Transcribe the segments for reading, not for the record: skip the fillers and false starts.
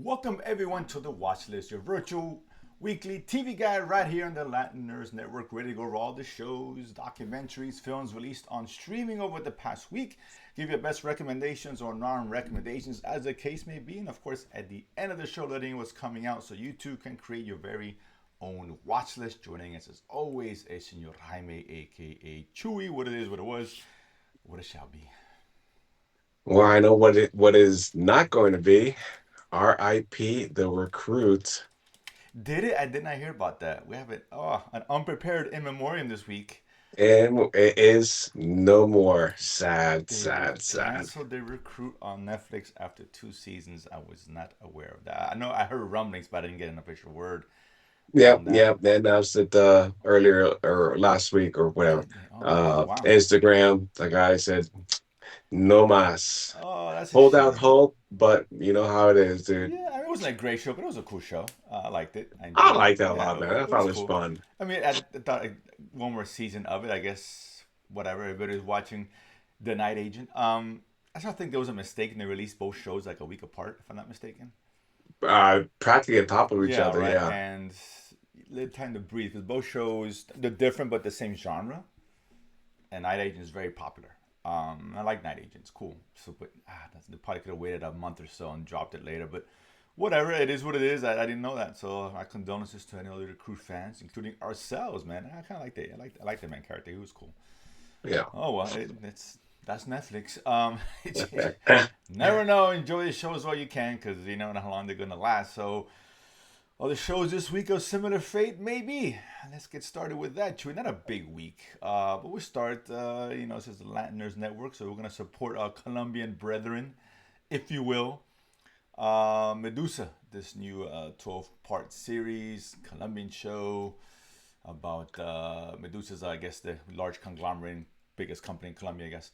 Welcome everyone to the Watchlist, your virtual weekly TV guide right here on the Latin Nerds Network, ready to go over all the shows, documentaries, films released on streaming over the past week, give you best recommendations or non-recommendations as the case may be, and of course at the end of the show letting you what's coming out so you too can create your very own watch list. Joining us as always is Senor Jaime, aka Chewy. What it is, what it was, what it shall be. Well, I know what is not going to be. R.I.P. the recruit. Did it? I did not hear about that. We have an unprepared in memoriam this week. And it is no more. Sad, They sad, sad. canceled the recruit on Netflix after 2 seasons. I was not aware of that. I know I heard rumblings, but I didn't get an official word Yep, on that. yep. They announced it earlier or last week or whatever. Did they? Oh wow. Instagram, the guy said, no mas. Oh, that's a Hold out shame. hope, but you know how it is, dude. Yeah, I mean, it wasn't a great show, but it was a cool show. I liked it. I I enjoyed it. like that a Yeah, lot, man. I it was thought it was cool. fun. I mean, I thought one more season of it. I guess whatever. Everybody's watching The Night Agent. I still think there was a mistake, and they released both shows like a week apart, if I'm not mistaken. Practically on top of each Yeah, other, right. yeah. And let time to breathe because both shows they're different but the same genre. And Night Agent is very popular. I like Night Agent. It's cool. So, but they probably could have waited a month or so and dropped it later. But whatever, it is what it is. I didn't know that. So my condolences to any other recruit fans, including ourselves, man. I kind of liked it. I like the main character. He was cool. Yeah. Oh well, it's that's Netflix. Never know. Enjoy the shows while you can because you never know how long they're gonna last. So other shows this week of similar fate, maybe. Let's get started with that. Chewy. Not a big week, but we'll start. This is the Latin Nerds Network, so we're gonna support our Colombian brethren, if you will. Medusa, this new 12-part series, Colombian show about Medusa's, I guess, the large conglomerate, biggest company in Colombia, I guess.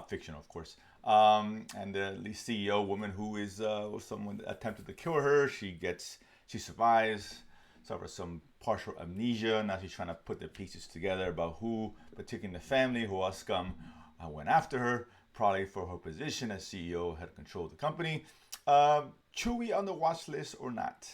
Fiction, of course. And the CEO woman who is someone that attempted to kill her. She survives, suffers some partial amnesia. Now she's trying to put the pieces together about who, particularly in the family, who else scum went after her, probably for her position as CEO, had control of the company. Chewy on the watch list or not?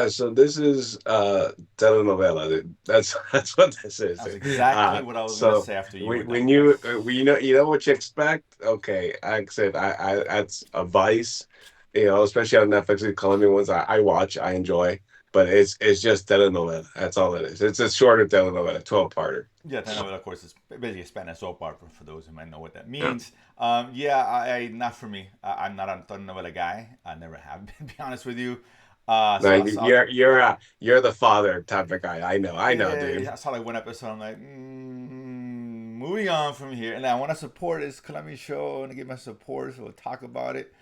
So this is telenovela, dude. That's what this is, That's dude. exactly what I was gonna So say after you were when done. Yes. you know what you expect. Okay, like I said, I that's a Vice, especially on Netflix. The Colombian ones I watch, I enjoy, but it's just telenovela. That's all it is. It's a shorter telenovela, 12-parter. Yeah, telenovela, of course, is basically a Spanish soap opera for those who might know what that Yeah. means. Yeah, not for me. I'm not a telenovela guy. I never have been, to be honest with you. No, So I saw, you're the father type of guy. I know, yeah, dude. I saw like one episode. I'm like, moving on from here. And I want to support this Colombian show and give my support. So we'll talk about it.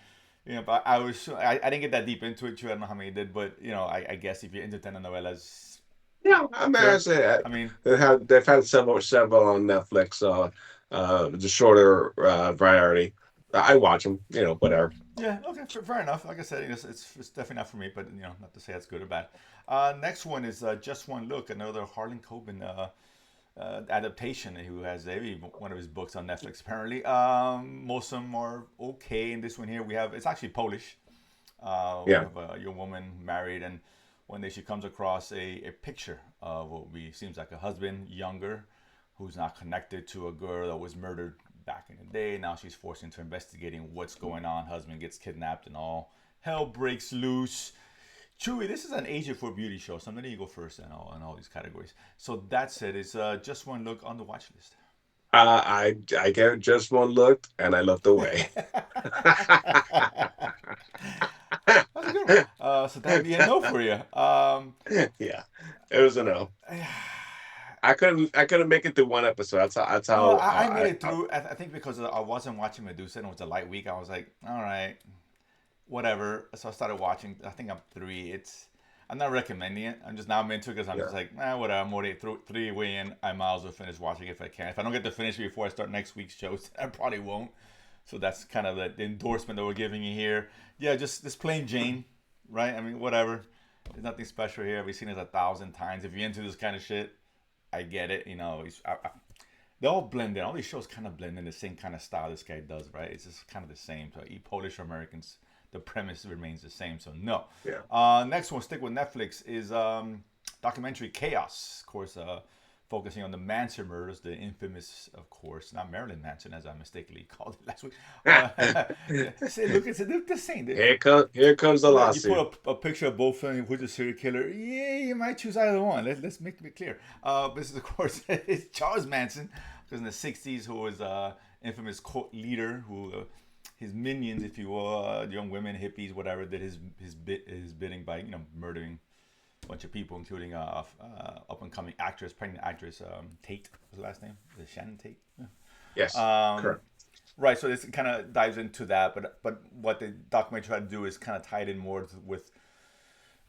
But I didn't get that deep into it. Too. I don't know how many did, but I guess if you're into telenovelas, Yeah, I mean, I sure. say I mean, they've had several on Netflix. The shorter variety. I watch them. Whatever. yeah, okay, fair enough. Like I said, it's definitely not for me, but not to say it's good or bad. Next one is Just One Look, another Harlan Coben adaptation. Who has every one of his books on Netflix apparently. Most of them are okay. In this one here, we have it's actually Polish. We Yeah. have a young woman married, and one day she comes across a picture of seems like a husband, younger, who's not connected to a girl that was murdered back in the day. Now she's forced into investigating what's going on. Husband gets kidnapped, and all hell breaks loose. Chewy, this is an Asia for Beauty show, so I'm letting you go first in all these categories. So that's it. It's just one look on the watch list. I get just one look and I looked away. That's a good one. So that'd be a no for you. Yeah, it was a no. I couldn't make it through one episode. That's No, how I made it through. I think because I wasn't watching Medusa and it was a light week. I was like, all right, whatever. So I started watching. I think I'm three. I'm not recommending it. I'm into it because I'm just yeah. like, whatever. I'm already three way in. I might as well finish watching if I can. If I don't get to finish before I start next week's shows, I probably won't. So that's kind of the endorsement that we're giving you here. Yeah, just plain Jane, right? I mean, whatever. There's nothing special here. We've seen it 1,000 times. If you're into this kind of shit, I get it. They all blend in. All these shows kind of blend in the same kind of style this guy does, right? It's just kind of the same. So, Polish or Americans, the premise remains the same. So no. Yeah. Next one, stick with Netflix, is documentary Chaos. Of course, focusing on the Manson murders, the infamous, of course, not Marilyn Manson, as I mistakenly called it last week. Say, look, it's the same. Here comes the Look, you put lawsuit. a picture of both of them. Who's the serial killer? Yeah, you might choose either one. Let's make it clear. This is, of course, it's Charles Manson, because in the 60s, who was infamous cult leader, who his minions, if you will, young women, hippies, whatever, did his bidding by murdering a bunch of people, including up and coming actress, pregnant actress Tate was the last name. Is it Shannon Tate? Yes, Um, correct. right. So this kind of dives into that, but what the documentary tried to do is kind of tie it in more with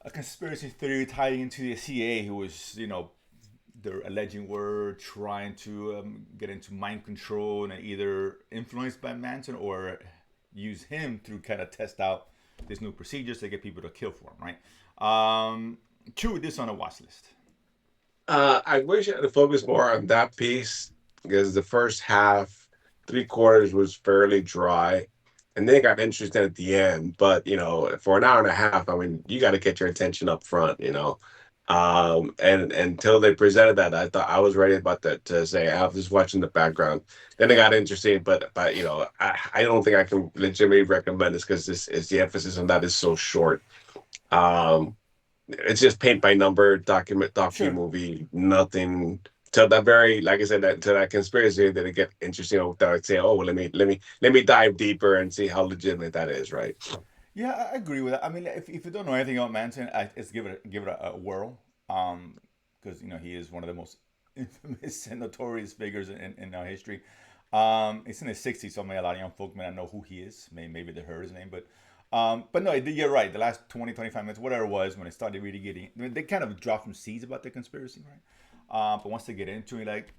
a conspiracy theory tied into the CIA, who was they're alleging were trying to get into mind control and either influenced by Manson or use him to kind of test out this new procedures to get people to kill for him, right? Two, this on a watch list. I wish I had focused more on that piece because the first half, three quarters was fairly dry, and then it got interesting at the end. But for an hour and a half, I mean, you got to get your attention up front. And until they presented that, I thought I was ready about that to say I was just watching the background. Then it got interesting, but I don't think I can legitimately recommend this because this is the emphasis on that is so short. Um, it's just paint by number docu Sure. movie, nothing till that very like I said that to that conspiracy that it get interesting. That I'd say, oh well, let me dive deeper and see how legitimate that is, right? Yeah, I agree with that. I mean, if you don't know anything about Manson, it's give it a whirl. Because he is one of the most infamous and notorious figures in our history. It's in his 60s, so maybe a lot of young folk may not know who he is. Maybe they heard his name, but no, you're right. The last 20, 25 minutes, whatever it was, when it started really getting, I mean, they kind of dropped some seeds about the conspiracy, right? But once they get into it, like,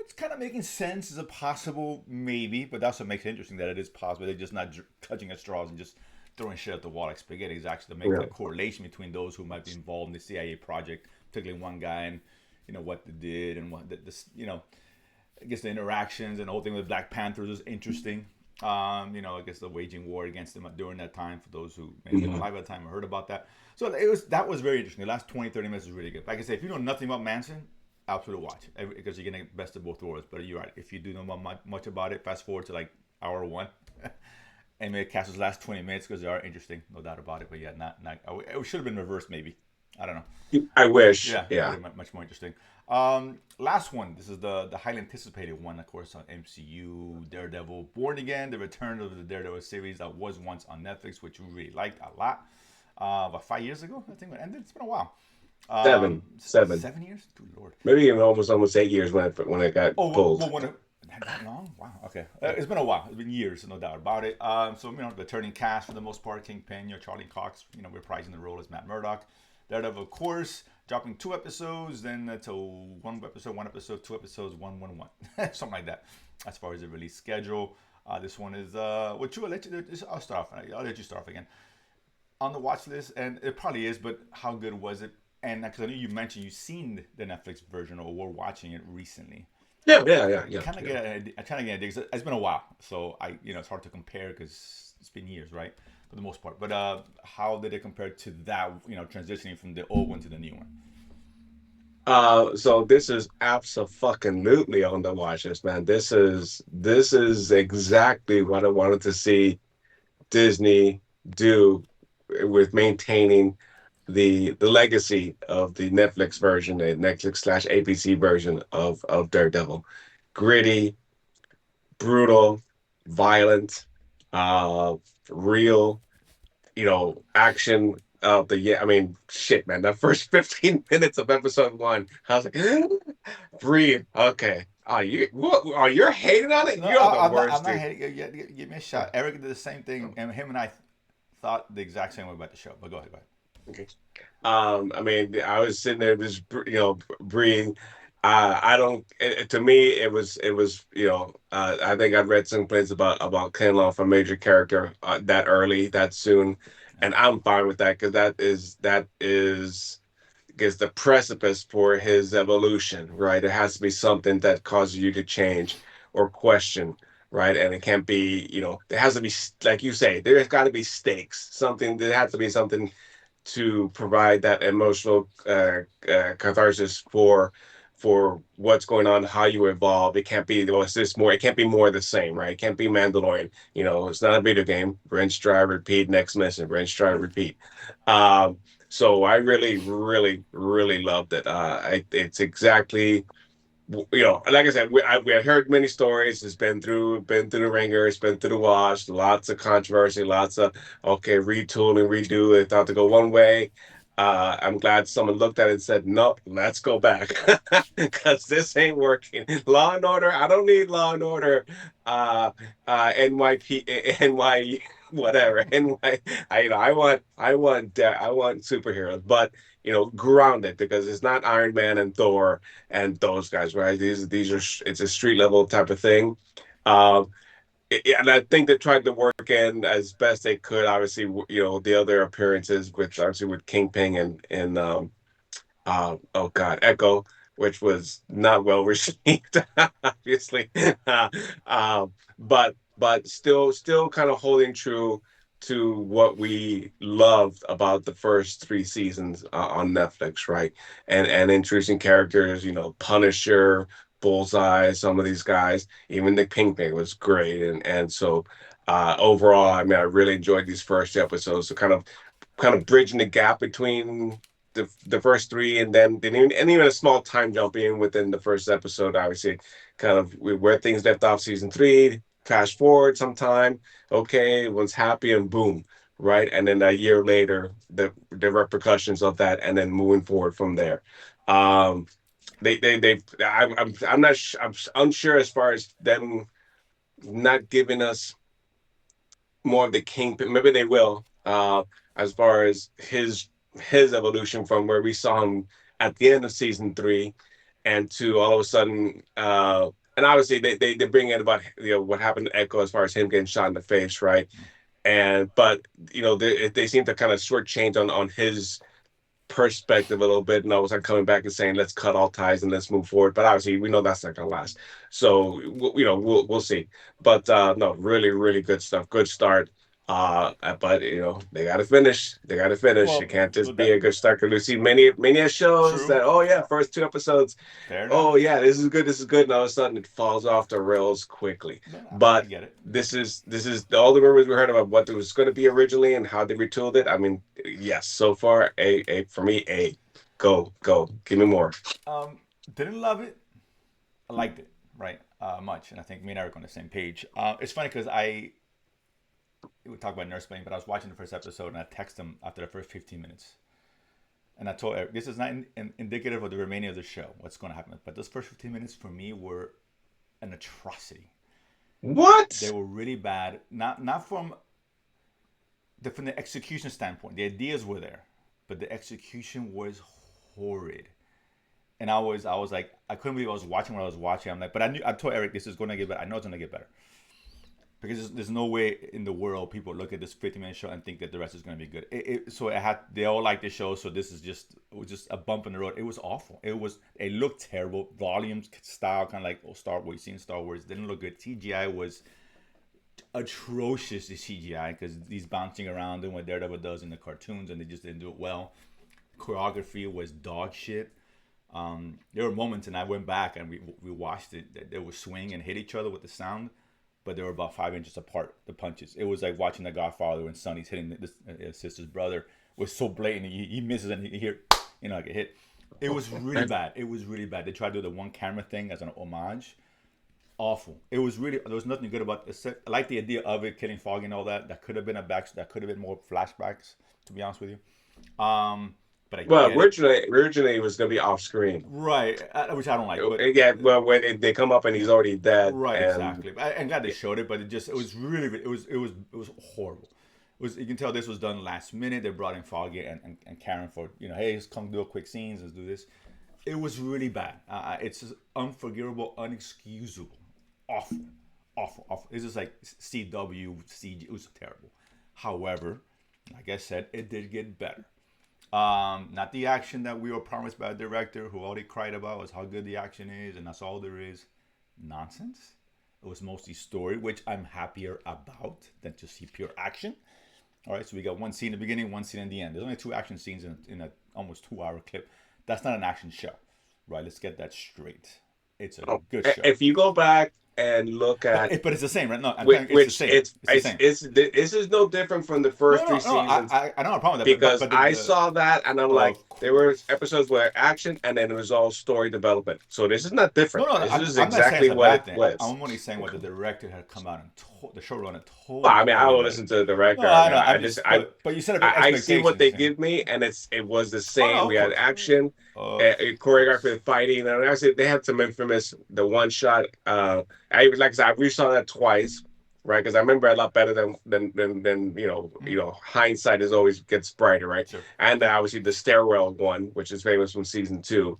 it's kind of making sense as a possible maybe, but that's what makes it interesting that it is possible. They're just not clutching at straws and just throwing shit at the wall like spaghetti. It's actually making Yeah. a correlation between those who might be involved in the CIA project, particularly one guy, and what they did and what this I guess the interactions and the whole thing with Black Panthers was interesting. I guess the waging war against them during that time for those who may have been Mhm. alive at the time or heard about that. So that was very interesting. The last 20, 30 minutes was really good. Like I said, if you know nothing about Manson, absolutely watch it because you're getting best of both worlds. But you're right. If you do know much about it, fast forward to like hour one and maybe cast those last 20 minutes because they are interesting, no doubt about it. But yeah, not it should have been reversed maybe. I don't know. I wish, Yeah, it would yeah. have been much more interesting. Last one. This is the highly anticipated one, of course, on MCU. Daredevil, Born Again, the return of the Daredevil series that was once on Netflix, which we really liked a lot. About 5 years ago, I think it ended. It's been a while. Seven, 7 years. Good lord. maybe even almost 8 years when it got Oh, pulled. when that long? Wow. Okay, it's been a while. It's been years, no doubt about it. So the returning cast for the most part: Kingpin, Charlie Cox, reprising the role as Matt Murdock. Daredevil, of course, dropping 2 episodes, then to one episode, 2 episodes, one, something like that. As far as the release schedule, this one is I'll start off. I'll let you start off again on the watch list, and it probably is. But how good was it? And because I know you mentioned you've seen the Netflix version or were watching it recently, Yeah, yeah, yeah, yeah, kind of yeah. get I trying to get an idea. 'Cause it's been a while, so it's hard to compare because it's been years, right? For the most part. But how did it compare to that? Transitioning from the old one to the new one. So this is absolutely on the watch list, man. This is exactly what I wanted to see Disney do with maintaining the legacy of the Netflix version, the Netflix/ABC version of Daredevil. Gritty, brutal, violent, uh, real, action of the yeah. I mean, shit, man. The first 15 minutes of episode one, I was like, breathe. Okay. You're hating on it? No, You're the I'm not. I'm worst, not dude. hating. Give me a shot. Eric did the same thing, and him and I thought the exact same way about the show. But go ahead. Go ahead. Okay. I mean, I was sitting there just breathing. I don't. To me, it was. I think I'd read some places about killing off a major character that early, that soon, Yeah. and I'm fine with that because that is is the precipice for his evolution, right? It has to be something that causes you to change or question. right? And it can't be, there has to be, like you say, there's got to be stakes. Something there has to be something to provide that emotional catharsis for what's going on, how you evolve. It can't be, well, it's just more. It can't be more of the same, right? It can't be Mandalorian. It's not a video game. Rinse, dry, repeat. Next mission. Rinse, dry, repeat. Um, so I really, really, really loved it. It's exactly, like I said, we had heard many stories. It's been through the ringer. It's been through the wash. Lots of controversy. Lots of okay, retool and redo. They thought to go one way. I'm glad someone looked at it and said, "Nope, let's go back because this ain't working." Law and Order. I don't need Law and Order. NYP, NY, whatever. NY. I want superheroes, but grounded because it's not Iron Man and Thor and those guys, right? These are it's a street level type of thing. Um, and I think they tried to work in as best they could. Obviously, the other appearances, which obviously with Kingpin and oh god, Echo, which was not well received, obviously. But still kind of holding true to what we loved about the first three seasons on Netflix, right? And introducing characters, Punisher, Bullseye, some of these guys, even the Kingpin was great, and so overall, I mean, I really enjoyed these first episodes. So kind of bridging the gap between the first three and even a small time jump in within the first episode, obviously kind of where things left off season three, fast forward sometime, okay, everyone's happy and boom, right? And then a year later, the repercussions of that and then moving forward from there. um I'm not I'm unsure as far as them not giving us more of the kingpin. Maybe they will. As far as his evolution from where we saw him at the end of season three, and to all of a sudden, and obviously they bring in about what happened to Echo as far as him getting shot in the face, right? And but they seem to kind of shortchange on his perspective a little bit, and I was like coming back and saying, let's cut all ties and let's move forward. But obviously, we know that's not gonna last. So we'll see. But no, really, really good stuff. Good start. But they got to finish. They got to finish. It Well, can't just be a good start. Because we see many shows true. that, oh yeah, first two episodes, Fair oh enough. yeah, this is good. This is good, and all of a sudden it falls off the rails quickly. No, I But get it. this is all the rumors we heard about what it was going to be originally and how they retooled it. I mean, yes, so far a for me a go, give me more. Didn't love it. I liked it, right? Much, and I think me and Eric are on the same page. It's funny because we talk about nurse playing, but I was watching the first episode and I texted him after the first 15 minutes, and I told Eric this is not indicative of the remaining of the show. What's going to happen? But those first 15 minutes for me were an atrocity. They What? were really bad. Not from the execution standpoint. The ideas were there, but the execution was horrid. And I was like, I couldn't believe I was watching what I was watching. I'm like, but I told Eric this is going to get better. I know it's going to get better because there's no way in the world people look at this 50-minute show and think that the rest is going to be good. So they all like the show. So this is it was just a bump in the road. It was awful. It looked terrible. Volumes style kind of like Star Wars. Seen Star Wars didn't look good. CGI was atrocious. The CGI because he's bouncing around doing what Daredevil does in the cartoons, and they just didn't do it well. Choreography was dog shit. There were moments, and I went back and we watched it. That they would swing and hit each other with the sound, but they were about 5 inches apart. The punches. It was like watching The Godfather when Sonny's hitting his sister's brother. It was so blatant. He misses and he hear, like a hit. It was really bad. It was really bad. They tried to do the one camera thing as an homage. Awful. It was really. There was nothing good about it. I like the idea of it killing Foggy and all that. That could have been that could have been more flashbacks. To be honest with you. But I Well, get it. originally it was going to be off screen. Right, which I don't like, but Yeah, well, when they come up and he's already dead, right, and exactly. I'm glad they showed it, but it was really, it was horrible. You can tell this was done last minute. They brought in Foggy and Karen for hey, let's come do a quick scenes, let's do this. It was really bad. It's just unforgivable, unexcusable, awful, awful, awful. It's just like CW CG. It was terrible. However, like I said, it did get better. Not the action that we were promised by the director, who all he cried about was how good the action is, and that's all there is. Nonsense. It was mostly story, which I'm happier about than to see pure action. All right, so we got one scene in the beginning, one scene in the end. There's only 2 action scenes in a almost 2 hour clip. That's not an action show, right? Let's get that straight. It's a Oh, good show, if you go back and look at but it's the same, right? No, I'm telling you, it's the which same. It's the same. this is no different from the No, first three no, no. seasons I don't have a problem with that, because but I saw that and I'm like, of there were episodes where action and then it was all story development. So this is not no, different. no, This is I'm not saying exactly it's a what bad it thing. was. I'm only saying what the director had come out and told, the showrunner Well, told I mean, I will everybody. listen to the No, director. I I mean, know. I I'm just just, but you set up I see what expectations. they Yeah. give me, and it was the Oh same. no, We of had course, action, of choreography, course. and fighting, and I said they had some infamous the one shot. I like I said, I resaw that twice, right? Because I remember it a lot better than hindsight is always gets brighter, right? Sure. And obviously the stairwell one, which is famous from season 2.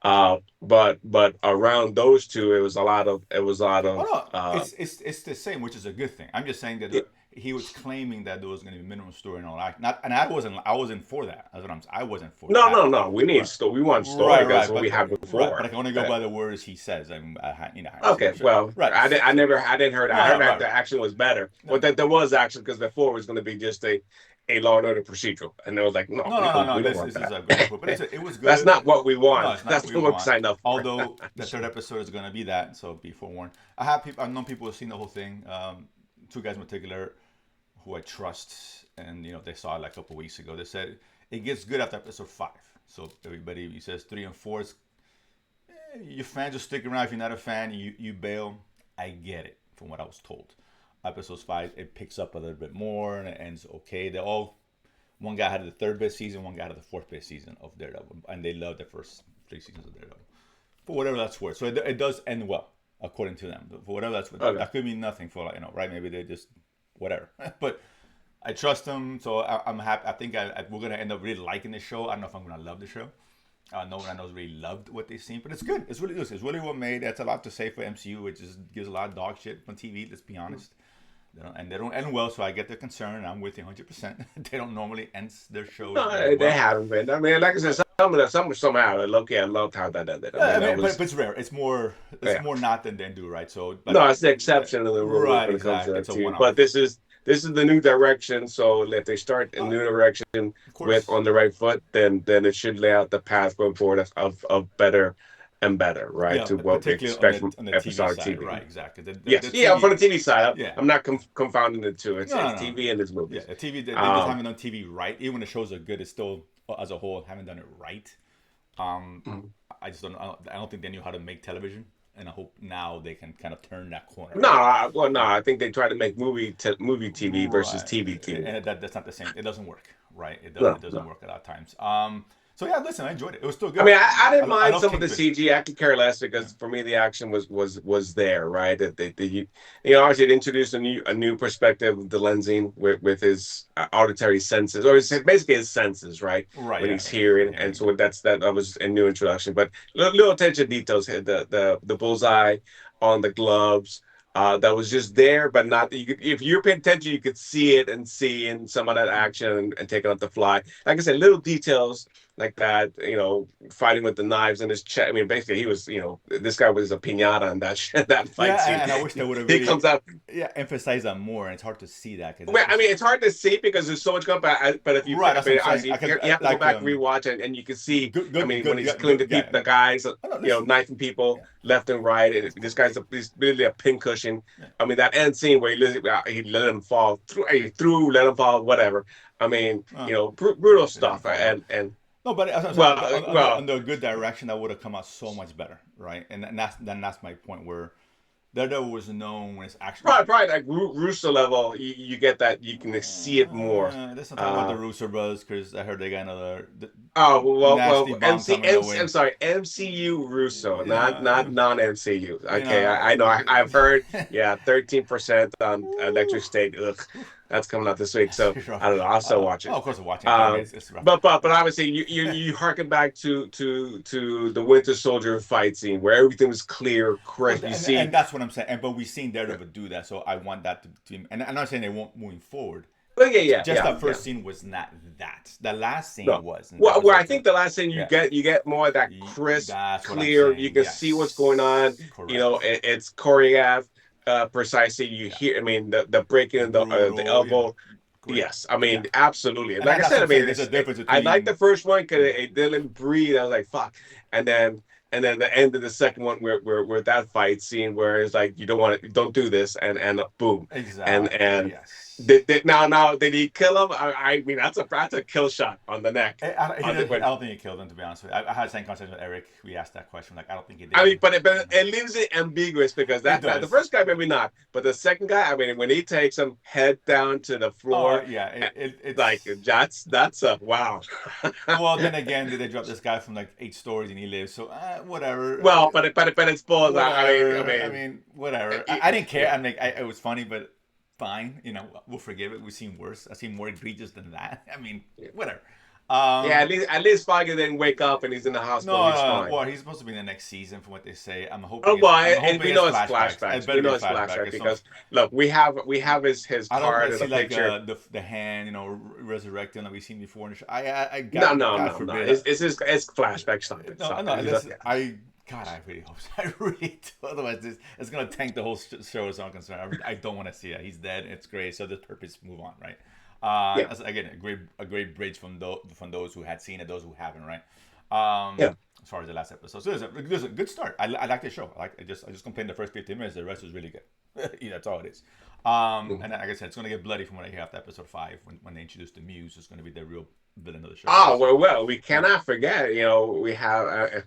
Yeah. But around those two, it was a lot Oh of no, it's the same, which is a good thing. I'm just saying that he was claiming that there was going to be minimum story and all that. Not, and I wasn't for that. That's what I wasn't for no, that. no, no. We need Right, story. We want story. That's what we had right, but before. I can only go by the words he says. I see Okay, what you're well, right. I didn't heard that. No, I heard no, that right, the right. action was better, No, but that there was action because before it was going to be just a Law and Order procedural, and it was like, no, no, no, no, no. we don't This want this is that. a good input, but it was That's not good. what we No, want. it's not what That's we not what we want. signed up for. Although the third episode is going to be that, so be forewarned. I've known people who've seen the whole thing. 2 guys in particular who I trust, and they saw it like a couple weeks ago. They said it gets good after episode 5. So everybody he says 3 and 4 is your fans will stick around. If you're not a fan, you bail. I get it from what I was told. Episode 5 it picks up a little bit more and it ends okay. They all one guy had the 3rd best season, one guy had the 4th best season of Daredevil, and they loved the first 3 seasons of Daredevil. For whatever that's worth, so it does end well according to them. For whatever that's worth, Okay. that could mean nothing for right? Maybe they just whatever, but. I trust them, so I'm happy. I think we're gonna end up really liking the show. I don't know if I'm gonna love the show. No one I know really loved what they've seen, but it's good. It's really good. It's really well made. That's a lot to say for MCU. It just gives a lot of dog shit on TV. Let's be honest. They don't end well, so I get the concern. I'm with you 100%. They don't normally end their shows No, very they well. haven't been. I mean, like I said, somehow, look, I loved how that ended. Yeah, I mean, that but was it's rare. It's more yeah. not than do, right? So, No, but it's the exception of the rule right, when it comes to exactly. that It's a too. one-off. But this is the new direction. So if they start a new direction Of with course. on the right foot, then it should lay out the path going forward of better and better, right? Yeah, To what we particularly on expect the from TV episodic side, TV. right? Exactly. Yes, The yeah, TV, from the TV side, yeah. I'm not confounding the two. It's No, no, it's no. TV and it's Yeah, movies. the TV they just Um, haven't done TV right. Even when the shows are good, it's still as a whole haven't done it right. mm. I just don't. I don't think they knew how to make television, and I hope now they can kind of turn that corner. No, Right? I think they try to make movie TV versus Right. TV TV. And that's not the same. It doesn't work, right? It doesn't No. work at all times. So yeah, listen, I enjoyed it. It was still I good. mean, I didn't I mind love some of the Kingpin. CG. I could care less because for me the action was there, right? That obviously it introduced a new perspective of the lensing with his auditory senses, or basically his senses, right? Right. When Yeah. he's hearing, Yeah. and so that was a new introduction. But little attention to details here, the bullseye on the gloves. That was just there, but not. If you're paying attention, you could see it and see in some of that action and take it off the fly. Like I said, little details like that, fighting with the knives in his chest. I mean, basically, he was, this guy was a pinata in that fight Yeah, scene. and I wish they would have He really comes out. emphasized that more. And it's hard to see that because Well, I mean, it's hard to see because there's so much going on. But if you, right. I That's what mean, I'm saying. obviously, you have to go back and rewatch it, and you can see. I mean, when he's killing the guys, Oh, no, listen. knifing people Yeah. left and right. And this guy's he's really a pincushion. Yeah. I mean, that end scene where he let him fall let him fall, whatever. I mean, brutal stuff, and No, but well, under a good direction, that would have come out so much better, right? And that's my point where Daredevil was known when it's actually probably like Russo level. You get that you can see it more. Let's not talk about the Russo brothers because I heard they got another Oh well, nasty bomb coming their way. I'm sorry, MCU Russo, Yeah. not non-MCU. Okay, know. I know. I've heard. Yeah, 13% on Electric State. Ugh, that's coming out this week. So I don't know. I'll still watch it. Oh, of course, I'm watching. I mean, it's rough. But obviously you harken back to the Winter Soldier fight scene where everything was clear, crisp. You see, and that's what I'm saying. But we've seen Daredevil do that, so I want that to be. And I'm not saying they won't moving forward. But yeah. That first scene was not that. The last scene was. Well, I think the last scene you get more of that crisp, clear. You can see what's going on. Correct. It's choreographed. precisely. You Yeah. hear, I mean, the breaking of the Brutal. You know, elbow. great. Yes, I Yeah. mean, absolutely. And Like I that's said, what I I'm mean, saying. There's a difference I like the between. first one because Yeah. it didn't breathe. I was like, fuck, and then the end of the second one where that fight scene where it's like you don't want to, don't do this, and boom, Exactly. and Yes. now did he kill him? I mean, that's a kill shot on the neck. I When don't think he killed him, to be honest with you. I had the same conversation with Eric. We asked that question. Like, I don't think he I mean, did. but it leaves it ambiguous because It that now the does. first guy maybe not, but the second guy, I mean, when he takes him head down to the Oh floor, yeah. like It's. that's a wow. Well, then again, did they drop this guy from like 8 stories and he lives? So whatever. Well, but it's balls. I Whatever. I mean, mean, whatever. I it, didn't care. yeah. I'm like, it was funny, but fine. You know, we'll forgive it. We've seen worse. I've seen more egregious than that. I mean, whatever. Yeah, Um, at least Foggy didn't wake up and he's in the no, hospital. He's no. fine. Well, he's supposed to be in the next season, from what they say. Oh boy, I'm and hoping we it's know it's flashbacks. It flashbacks. better We be know a it's flashback. flashback It's some. because look, we have his I don't want card to and a see like picture. The hand, you know, resurrecting like we've seen before. In the show. No, God no. forbid. It's flashback. Stop it. No, Stop no. it. Listen, God, I really hope so. I really do. Otherwise, it's gonna tank the whole show. As I'm concerned, I don't want to see that. He's dead. It's great. So this purpose, move on, right? Yeah, Again, a great bridge from those who had seen it, those who haven't, right? yeah. As far as the last episode, so there's a good start. I like the show. I just complained the first 15 minutes. The rest was really good. Yeah, that's all it is. And like I said, it's gonna get bloody from what I hear after episode 5 when they introduce the Muse. It's gonna be the real villain of the show. Oh Right? well, we Yeah. cannot forget. You know, we have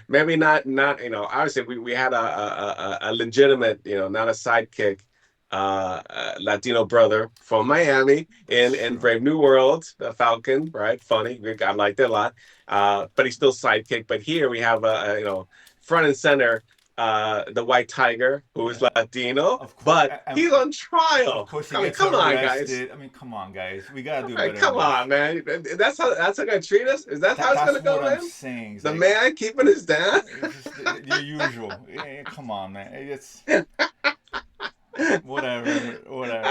maybe not. You know, obviously we had a legitimate. You know, not a sidekick. Latino brother from Miami That's in true. Brave New World, the Falcon, right? Funny, I liked it a lot. But he's still sidekick. But here we have you know, front and center, the White Tiger, who is Yeah. Latino, Of course, but he's on of trial. course he I mean, gets come on, guys. arrested. I mean, come on, guys. We gotta do All right, better than come this. on, man. That's how gonna treat us. Is that how it's That's gonna go, what I'm man? saying. It's The like man keeping his dad. it's just the usual. Come on, man. It's whatever, whatever.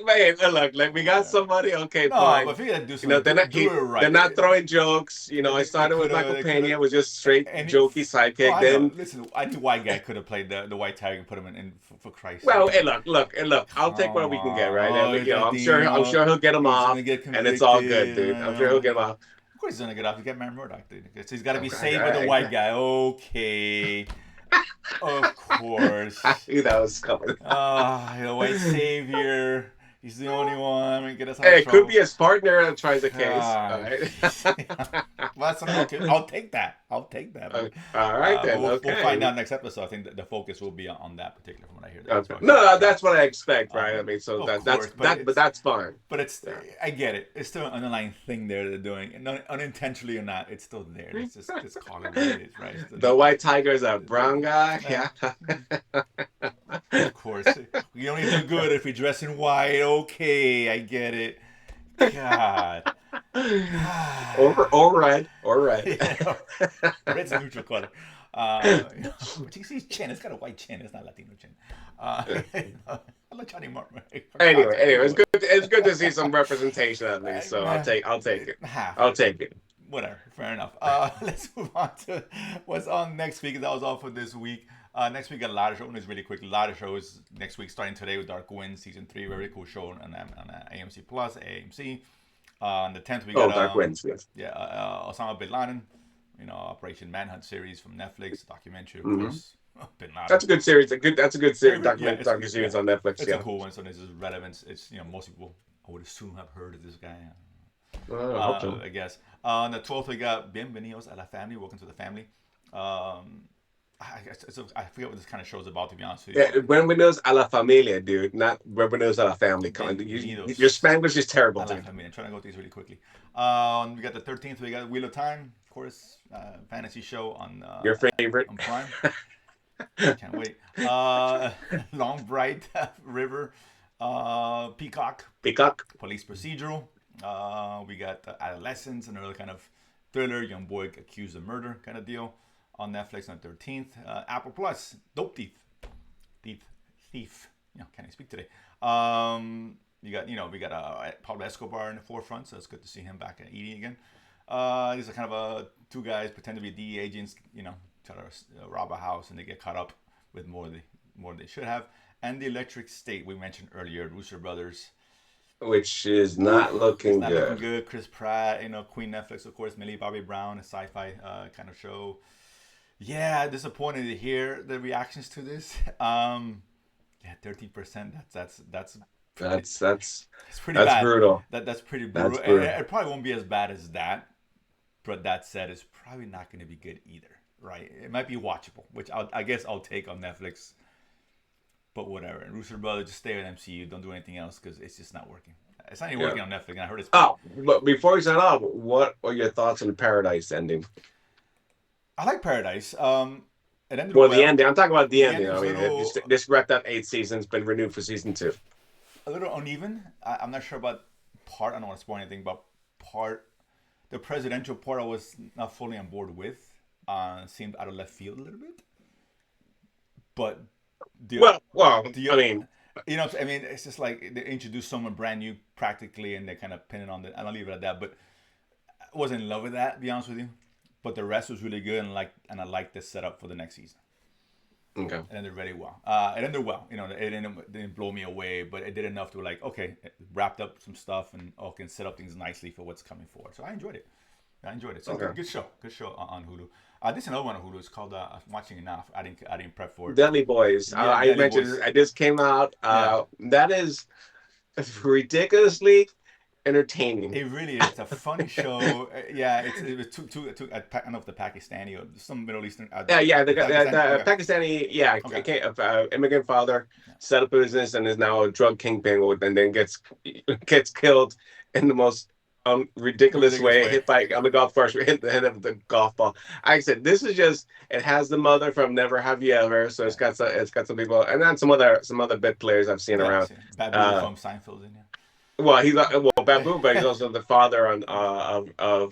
Man, look, like we got Whatever. somebody. Okay, No, fine. but if you gotta do You know, something, do it they're right. not throwing jokes. You know, I They started with could have. Michael They could Pena, have. it was just straight And jokey oh, sidekick. I know. Then, Listen, I think white guy could have played the white tiger and put him in for Christ's well, sake. hey, look. I'll take what Come we can get, on. right? I Oh, mean, he's you know, I'm Latino. sure he'll get him He's gonna off, get and it's all good, convicted. dude. I'm sure he'll get him off. Of course, he's gonna get off. You get Matt Murdock, dude. So he's got to be saved by the white Okay. guy. Okay, of course. That was coming. The white savior. He's the only one. Get us out of Hey, it could trouble. be his partner that tries the case. All God. right. Well, that's okay. I'll take that. I'll take that. All right But then. we'll find Okay. out next episode. I think that the focus will be on that particular, from what I hear. As Okay. far as No, no, that's tracks. what I expect, right? I mean, so Of that's course, but but that's fine. it's Yeah. I get it. It's still an underlying thing there they're doing, and unintentionally or not, it's still there. It's call it what it is, right? The white tiger is a brown guy. Yeah. Of course, we only do good if we dress in white. Okay, I get it. God. or red. Or red. Yeah, red's a neutral color. But you see his chin. It's got a white chin. It's not Latino chin. I like Johnny Martin. Anyway, it's good to see some representation at least. So I'll take it. Half. I'll take it. Whatever. Fair enough. Let's move on to what's on next week. That was all for this week. Next week, got a lot of shows. Really quick, a lot of shows next week. Starting today with Dark Winds season 3, very cool show on AMC Plus, AMC. On the 10th, we got Dark Winds, yes. Yeah, Osama bin Laden. You know, Operation Manhunt series from Netflix, documentary, of Mm-hmm. course. Bin Laden. That's a good series. That's a good series. Yeah, Documentary series on Netflix. It's Yeah. a cool one. So this is relevance. It's most people I would assume have heard of this guy. I hope so. I guess. On the 12th, we got Bienvenidos a la Family. Welcome to the family. I forget what this kind of show is about, to be honest with you. Yeah, Bienvenidos a la familia, dude. Not Bienvenidos a la family. Bienvenidos Your Spanglish is terrible, a la dude. Familia. I'm trying to go through these really quickly. We got the 13th. We got Wheel of Time, of course, fantasy show on Your favorite. on Prime. Can't wait. Long Bright River, Peacock, police procedural. We got Adolescence, another kind of thriller, young boy accused of murder kind of deal on Netflix on the 13th. Apple Plus, Dope Thief. Can't even speak today. We got Pablo Escobar in the forefront, so it's good to see him back at eating again. These are kind of two guys pretend to be DEA agents, try to rob a house and they get caught up with more than they should have. and the Electric State we mentioned earlier, Rooster Brothers. which is Woo, not it's looking not looking good. good. Chris Pratt, Queen Netflix, of course, Millie Bobby Brown, a sci-fi kind of show. Yeah, disappointed to hear the reactions to this. Yeah, 13%. That's pretty, That's that's it's pretty that's bad. brutal. That's pretty That's brutal. And brutal. it probably won't be as bad as that. But that said, it's probably not going to be good either, right? It might be watchable, which I guess I'll take on Netflix. But whatever. And Rooster Brothers, just stay with MCU. Don't do anything else because it's just not working. It's not even Yeah. working on Netflix. And I heard it's Oh, but before we sign off, what are your thoughts on the Paradise ending? I like Paradise. It ended Well, the well. ending. I'm talking about the The ending. ending I was a mean, little this wrapped up 8 seasons, been renewed for season 2. uneven. I'm not sure about part. I don't want to spoil anything, but part the presidential part I was not fully on board with. Seemed out of left field a little bit. But the Well, the I mean, I mean, it's just like they introduce someone brand new practically, and they kind of pin it on the. I'll leave it at that. But I wasn't in love with that, to be honest with you. But the rest was really good, and I liked the setup for the next season. okay, It ended really well. It ended well. Didn't blow me away, but it did enough to like, okay, it wrapped up some stuff and can set up things nicely for what's coming forward. So I enjoyed it. So okay. good show. Good show on Hulu. This is another one on Hulu. It's called I'm watching it now. I didn't prep for it. Deli Boys. Yeah, I Deli mentioned Boys. it just came out. Yeah. That is ridiculously entertaining. It really is. It's a funny show. Yeah, it was I don't know if the Pakistani or some Middle Eastern. Yeah. The, The Pakistani. the Okay. Pakistani, yeah, Okay. immigrant father Yeah. set up a business and is now a drug kingpin, and then gets killed in the most ridiculous Ridiculous way, way. hit by on the golf course, hit the head of the golf ball. I said this is just it has the mother from Never Have You Ever, so Yeah. it's got some people, and then some other bit players I've seen Yeah. around. See, Babu Uh, from Seinfeld in well, he's Babu, but he's there. also the father on of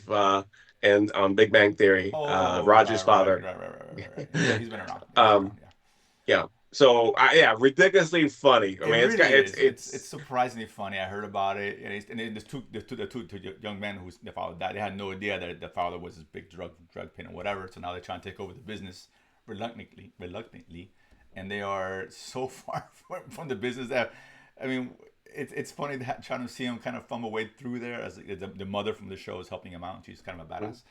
and Big Bang Theory, Oh, Roger's father. right. He's been around. Yeah, he's been um, around. Yeah. yeah. So yeah, ridiculously funny. I It mean, really is. It's it's surprisingly funny. I heard about it, and there's two young men whose the father died. They had no idea that the father was this big drug pin or whatever. So now they're trying to take over the business reluctantly, and they are so far from the business that, I mean, it's funny that trying to see him kind of fumble way through there as the mother from the show is helping him out. And she's kind of a badass.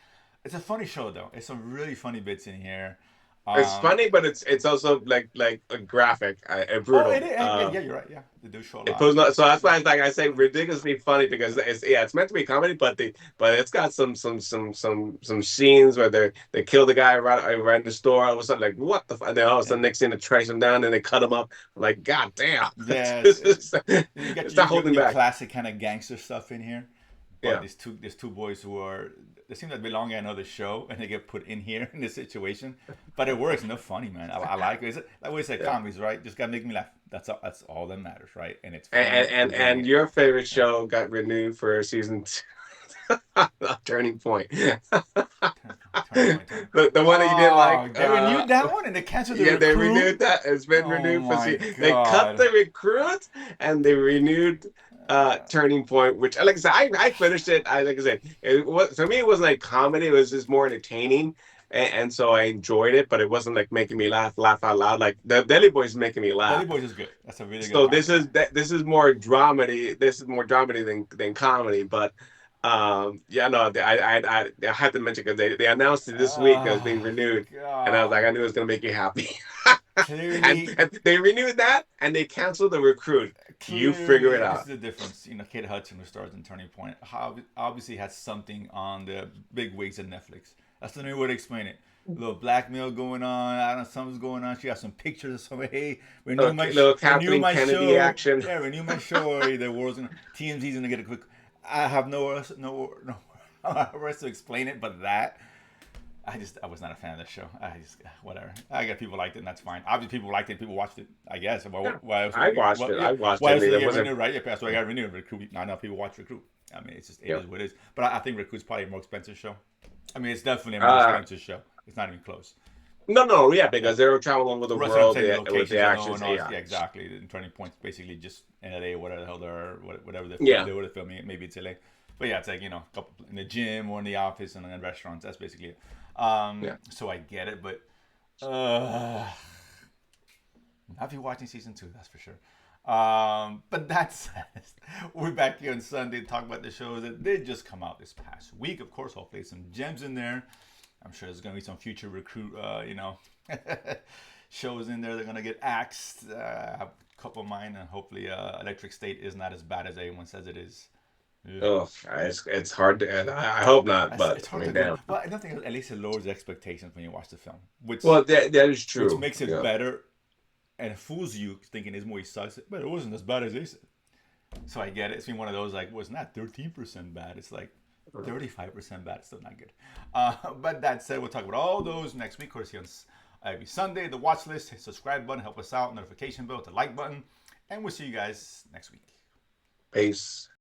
It's a funny show though. It's some really funny bits in here. it's Um, funny, but it's also like a graphic, oh, it brutal. is. Yeah, you're right. Yeah, they do show a It lot. pulls not, so that's why it's like I say ridiculously funny because it's meant to be comedy, but it's got some scenes where they kill the guy around the store. All of a sudden, like what the fuck? And then all of a Yeah. sudden, next thing they trace him down and they cut him up. I'm like, God damn, Yes, this is you got it's not holding your back. classic kind of gangster stuff in here, but Yeah, there's two boys who are they seem to belong in another show and they get put in here in this situation, but it works. No funny, man. I like it. Like we said, yeah. comedies, right? Just gotta make me laugh. That's all that matters, right? And it's And funny. They're doing and it. your favorite Yeah. show got renewed for season 2. Turning Point. Turning point. The one that you didn't Oh, like. they renewed that one and they canceled the Yeah, they recruit. renewed that. It's been Oh renewed for my they cut god. the recruit and they renewed Turning Point, which like I said, I finished it. Like I said, it was for me it wasn't like comedy, it was just more entertaining. And so I enjoyed it, but it wasn't like making me laugh out loud. Like the Deli Boys making me Deli laugh. Boys is good. That's a really good So this comedy. is this is more dramedy. This is more dramedy than comedy. But yeah, no, I had to mention because they announced it this week as being Oh renewed, and I was like, god. I knew it was gonna make you happy. Clearly, And they renewed that and they canceled the recruit. You figure it this is out. the difference. Kate Hudson, who stars in Turning Point, obviously has something on the big wigs at Netflix. That's the only way to explain it. A little blackmail going on. I don't know, something's going on. She got some pictures of somebody. Hey, Little renew Kathleen my Kennedy show. action. Yeah, renew my show. Or the world's gonna TMZ's gonna get a quick. I have no rest to explain it, but that. I was not a fan of that show. I just whatever. I got people liked it, and that's fine. Obviously, people liked it. People watched it. I guess. Well, Yeah, why else? I watched it. Yeah, I watched why it. I else did mean, they it get wasn't. renewed? Right? Yeah, so I got renewed. Recruit. Not enough people watch Recruit. I mean, it Yeah. is what it is. But I think Recruit's probably a more expensive show. I mean, it's definitely a more Uh, expensive show. It's not even close. no, yeah, Yeah. because they were traveling all over the That's what I'm world saying. The with the locations actions. alone, Yeah, yeah, exactly. The Turning Point's basically just in LA, whatever the hell they're, whatever yeah. they were filming it. Maybe it's LA, but yeah, it's like a couple in the gym or in the office and in restaurants. That's basically it. Yeah. So I get it, but uh, I'll be watching season 2, that's for sure. But that said, we're back here on Sunday to talk about the shows that did just come out this past week. Of course, hopefully some gems in there. I'm sure there's going to be some future recruit, shows in there that are going to get axed. I have a couple of mine, and hopefully Electric State is not as bad as everyone says it is. Ugh. Oh, it's hard to, and I hope not, but It's I hard mean, to go. damn. Well, I don't think at least it lowers the expectations when you watch the film, Well, that is which true. makes it Yeah. better and fools you thinking this movie sucks. But it wasn't as bad as they said. So I get it. It's been one of those like, well, it's not 13% bad. It's like 35% bad. It's still not good. But that said, we'll talk about all those next week. Of course, on every Sunday, the watch list, hit subscribe button, help us out, notification bell, the like button, and we'll see you guys next week. Peace.